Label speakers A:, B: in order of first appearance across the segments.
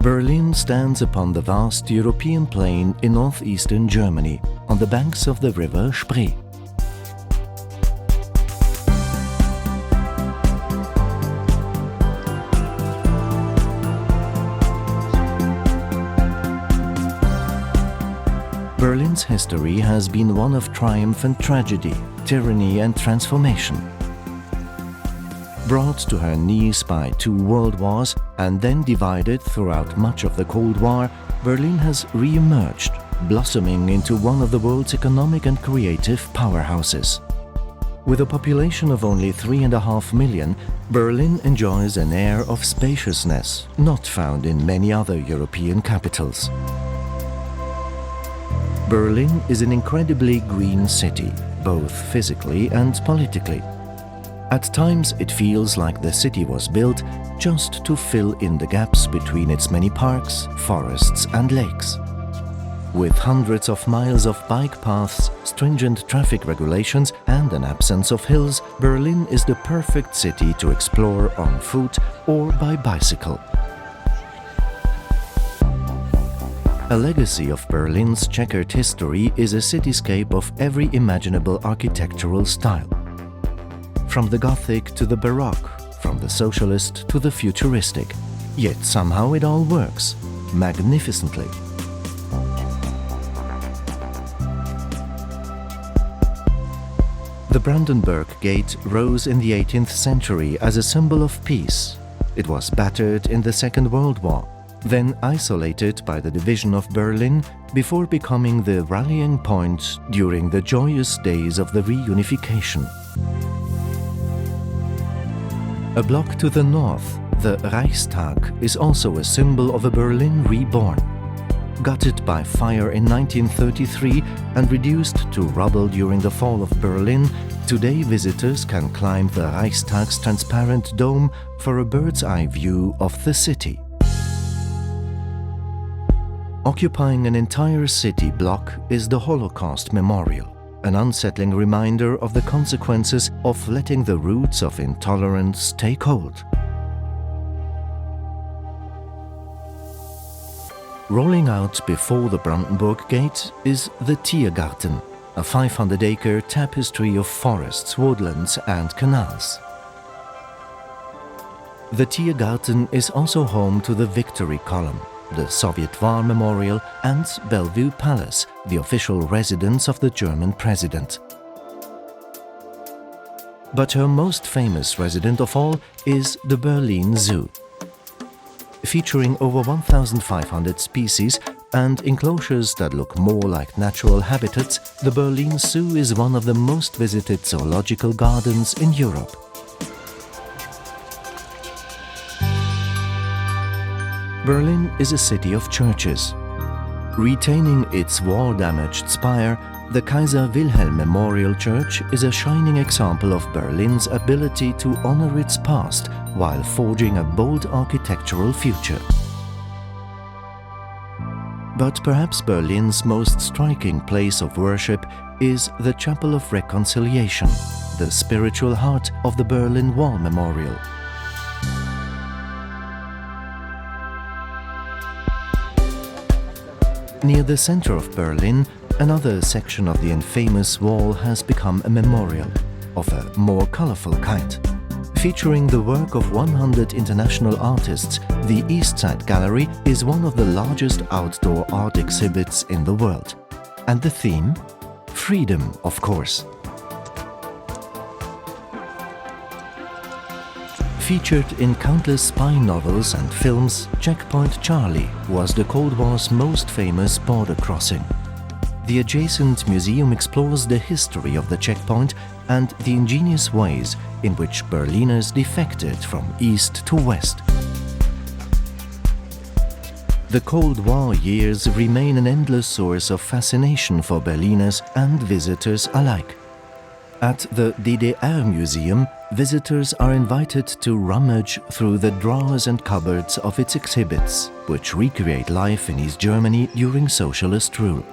A: Berlin stands upon the vast European plain in northeastern Germany, on the banks of the river Spree. Berlin's history has been one of triumph and tragedy, tyranny and transformation. Brought to her knees by 2 world wars and then divided throughout much of the Cold War, Berlin has re-emerged, blossoming into one of the world's economic and creative powerhouses. With a population of only 3.5 million, Berlin enjoys an air of spaciousness not found in many other European capitals. Berlin is an incredibly green city, both physically and politically. At times it feels like the city was built just to fill in the gaps between its many parks, forests and lakes. With hundreds of miles of bike paths, stringent traffic regulations and an absence of hills, Berlin is the perfect city to explore on foot or by bicycle. A legacy of Berlin's checkered history is a cityscape of every imaginable architectural style. From the Gothic to the Baroque, from the socialist to the futuristic. Yet somehow it all works, magnificently. The Brandenburg Gate rose in the 18th century as a symbol of peace. It was battered in the Second World War, then isolated by the division of Berlin before becoming the rallying point during the joyous days of the reunification. A block to the north, the Reichstag is also a symbol of a Berlin reborn. Gutted by fire in 1933 and reduced to rubble during the fall of Berlin, today visitors can climb the Reichstag's transparent dome for a bird's-eye view of the city. Occupying an entire city block is the Holocaust Memorial, an unsettling reminder of the consequences of letting the roots of intolerance take hold. Rolling out before the Brandenburg Gate is the Tiergarten, a 500-acre tapestry of forests, woodlands and canals. The Tiergarten is also home to the Victory Column, the Soviet War Memorial and Bellevue Palace, the official residence of the German president. But her most famous resident of all is the Berlin Zoo. Featuring over 1,500 species and enclosures that look more like natural habitats, the Berlin Zoo is one of the most visited zoological gardens in Europe. Berlin is a city of churches. Retaining its war-damaged spire, the Kaiser Wilhelm Memorial Church is a shining example of Berlin's ability to honor its past while forging a bold architectural future. But perhaps Berlin's most striking place of worship is the Chapel of Reconciliation, the spiritual heart of the Berlin Wall Memorial. Near the center of Berlin, another section of the infamous wall has become a memorial, of a more colorful kind. Featuring the work of 100 international artists, the East Side Gallery is one of the largest outdoor art exhibits in the world. And the theme? Freedom, of course. Featured in countless spy novels and films, Checkpoint Charlie was the Cold War's most famous border crossing. The adjacent museum explores the history of the checkpoint and the ingenious ways in which Berliners defected from east to west. The Cold War years remain an endless source of fascination for Berliners and visitors alike. At the DDR Museum, visitors are invited to rummage through the drawers and cupboards of its exhibits, which recreate life in East Germany during socialist rule.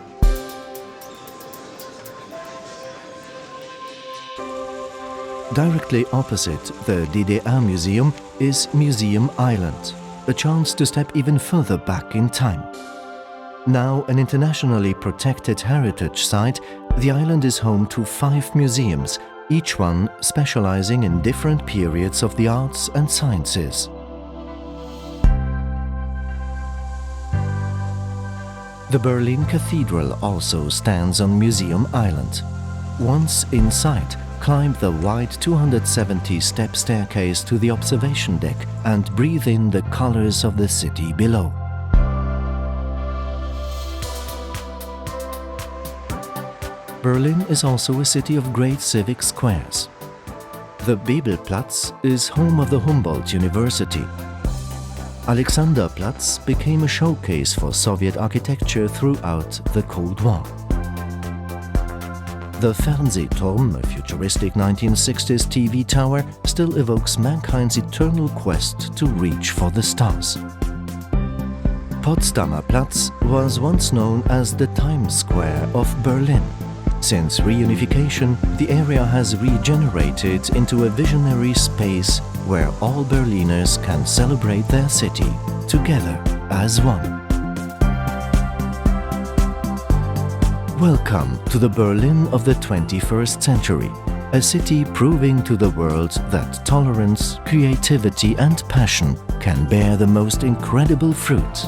A: Directly opposite the DDR Museum is Museum Island, a chance to step even further back in time. Now an internationally protected heritage site, the island is home to 5 museums, each one specializing in different periods of the arts and sciences. The Berlin Cathedral also stands on Museum Island. Once inside, climb the wide 270-step staircase to the observation deck and breathe in the colors of the city below. Berlin is also a city of great civic squares. The Bebelplatz is home of the Humboldt University. Alexanderplatz became a showcase for Soviet architecture throughout the Cold War. The Fernsehturm, a futuristic 1960s TV tower, still evokes mankind's eternal quest to reach for the stars. Potsdamer Platz was once known as the Times Square of Berlin. Since reunification, the area has regenerated into a visionary space where all Berliners can celebrate their city together as one. Welcome to the Berlin of the 21st century, a city proving to the world that tolerance, creativity and passion can bear the most incredible fruit.